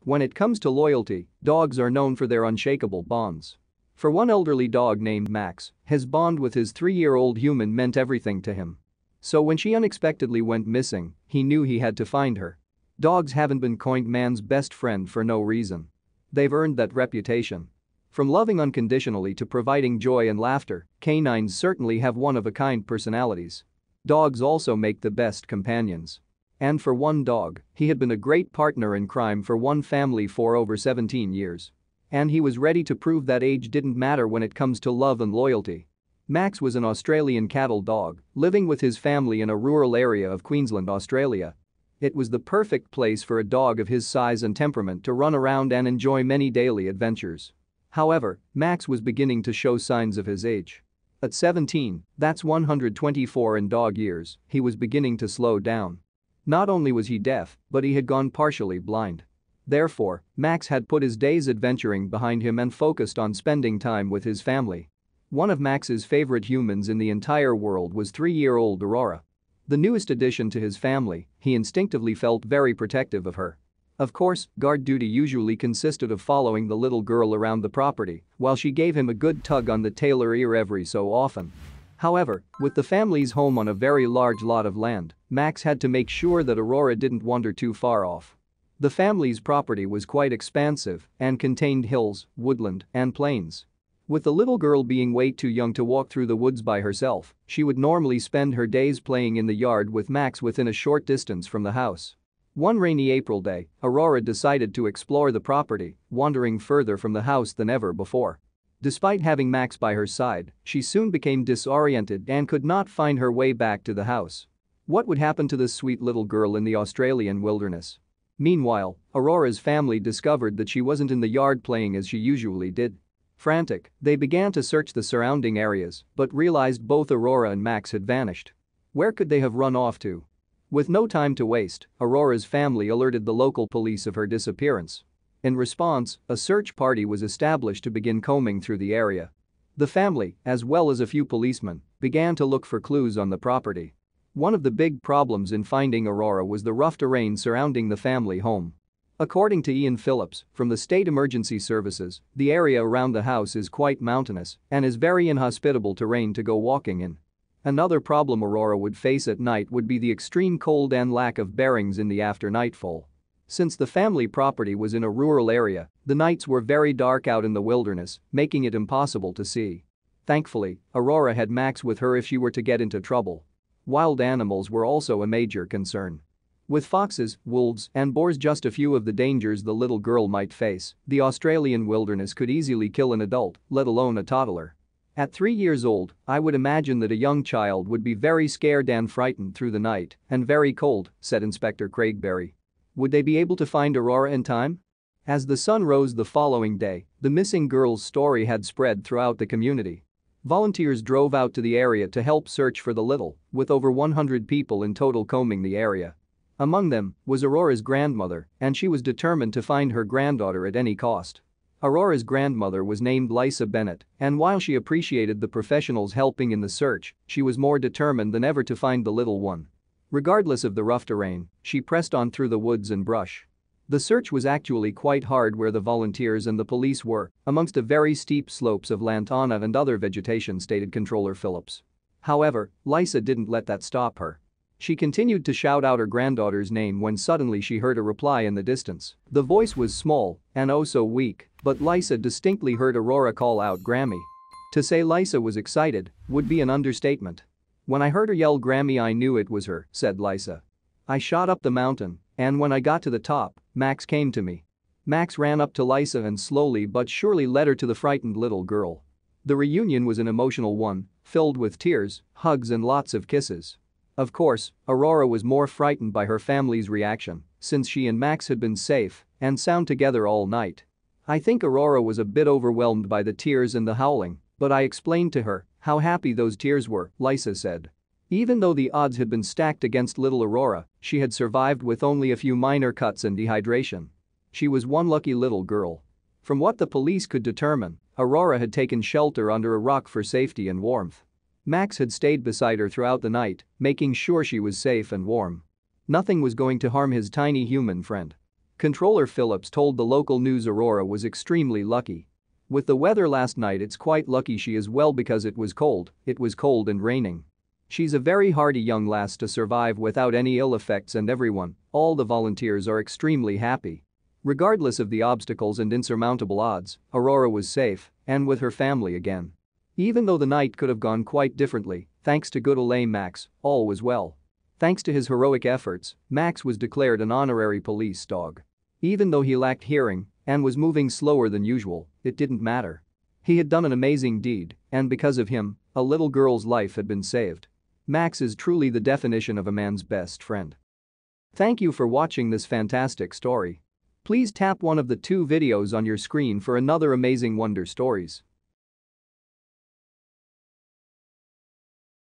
When it comes to loyalty, dogs are known for their unshakable bonds. For one elderly dog named Max, his bond with his 3-year-old human meant everything to him. So when she unexpectedly went missing, he knew he had to find her. Dogs haven't been coined man's best friend for no reason. They've earned that reputation. From loving unconditionally to providing joy and laughter, canines certainly have one-of-a-kind personalities. Dogs also make the best companions. And for one dog, he had been a great partner in crime for one family for over 17 years. And he was ready to prove that age didn't matter when it comes to love and loyalty. Max was an Australian cattle dog, living with his family in a rural area of Queensland, Australia. It was the perfect place for a dog of his size and temperament to run around and enjoy many daily adventures. However, Max was beginning to show signs of his age. At 17, that's 124 in dog years, he was beginning to slow down. Not only was he deaf, but he had gone partially blind. Therefore, Max had put his days adventuring behind him and focused on spending time with his family. One of Max's favorite humans in the entire world was 3-year-old Aurora. The newest addition to his family, he instinctively felt very protective of her. Of course, guard duty usually consisted of following the little girl around the property while she gave him a good tug on the tail or ear every so often. However, with the family's home on a very large lot of land, Max had to make sure that Aurora didn't wander too far off. The family's property was quite expansive and contained hills, woodland, and plains. With the little girl being way too young to walk through the woods by herself, she would normally spend her days playing in the yard with Max within a short distance from the house. One rainy April day, Aurora decided to explore the property, wandering further from the house than ever before. Despite having Max by her side, she soon became disoriented and could not find her way back to the house. What would happen to this sweet little girl in the Australian wilderness? Meanwhile, Aurora's family discovered that she wasn't in the yard playing as she usually did. Frantic, they began to search the surrounding areas but realized both Aurora and Max had vanished. Where could they have run off to? With no time to waste, Aurora's family alerted the local police of her disappearance. In response, a search party was established to begin combing through the area. The family, as well as a few policemen, began to look for clues on the property. One of the big problems in finding Aurora was the rough terrain surrounding the family home. According to Ian Phillips from the State Emergency Services, the area around the house is quite mountainous and is very inhospitable terrain to go walking in. Another problem Aurora would face at night would be the extreme cold and lack of bearings in the after nightfall. Since the family property was in a rural area, the nights were very dark out in the wilderness, making it impossible to see. Thankfully, Aurora had Max with her if she were to get into trouble. Wild animals were also a major concern. With foxes, wolves, and boars just a few of the dangers the little girl might face, the Australian wilderness could easily kill an adult, let alone a toddler. At 3 years old, I would imagine that a young child would be very scared and frightened through the night and very cold, said Inspector Craig Berry. Would they be able to find Aurora in time? As the sun rose the following day, the missing girl's story had spread throughout the community. Volunteers drove out to the area to help search for the little, with over 100 people in total combing the area. Among them was Aurora's grandmother, and she was determined to find her granddaughter at any cost. Aurora's grandmother was named Lisa Bennett, and while she appreciated the professionals helping in the search, she was more determined than ever to find the little one. Regardless of the rough terrain, she pressed on through the woods and brush. The search was actually quite hard where the volunteers and the police were, amongst the very steep slopes of lantana and other vegetation, stated Controller Phillips. However, Lisa didn't let that stop her. She continued to shout out her granddaughter's name when suddenly she heard a reply in the distance. The voice was small and oh so weak, but Lisa distinctly heard Aurora call out Grammy. To say Lisa was excited would be an understatement. When I heard her yell Grammy, I knew it was her, said Lisa. I shot up the mountain, and when I got to the top, Max came to me. Max ran up to Lisa and slowly but surely led her to the frightened little girl. The reunion was an emotional one, filled with tears, hugs and lots of kisses. Of course, Aurora was more frightened by her family's reaction, since she and Max had been safe and sound together all night. I think Aurora was a bit overwhelmed by the tears and the howling, but I explained to her how happy those tears were, Lisa said. Even though the odds had been stacked against little Aurora, she had survived with only a few minor cuts and dehydration. She was one lucky little girl. From what the police could determine, Aurora had taken shelter under a rock for safety and warmth. Max had stayed beside her throughout the night, making sure she was safe and warm. Nothing was going to harm his tiny human friend. Controller Phillips told the local news Aurora was extremely lucky. With the weather last night, it's quite lucky she is well because it was cold and raining. She's a very hardy young lass to survive without any ill effects, and everyone, all the volunteers, are extremely happy. Regardless of the obstacles and insurmountable odds, Aurora was safe and with her family again. Even though the night could have gone quite differently, thanks to good old Max, all was well. Thanks to his heroic efforts, Max was declared an honorary police dog. Even though he lacked hearing and was moving slower than usual, it didn't matter. He had done an amazing deed, and because of him, a little girl's life had been saved. Max is truly the definition of a man's best friend. Thank you for watching this fantastic story. Please tap one of the 2 videos on your screen for another amazing Wonder Stories.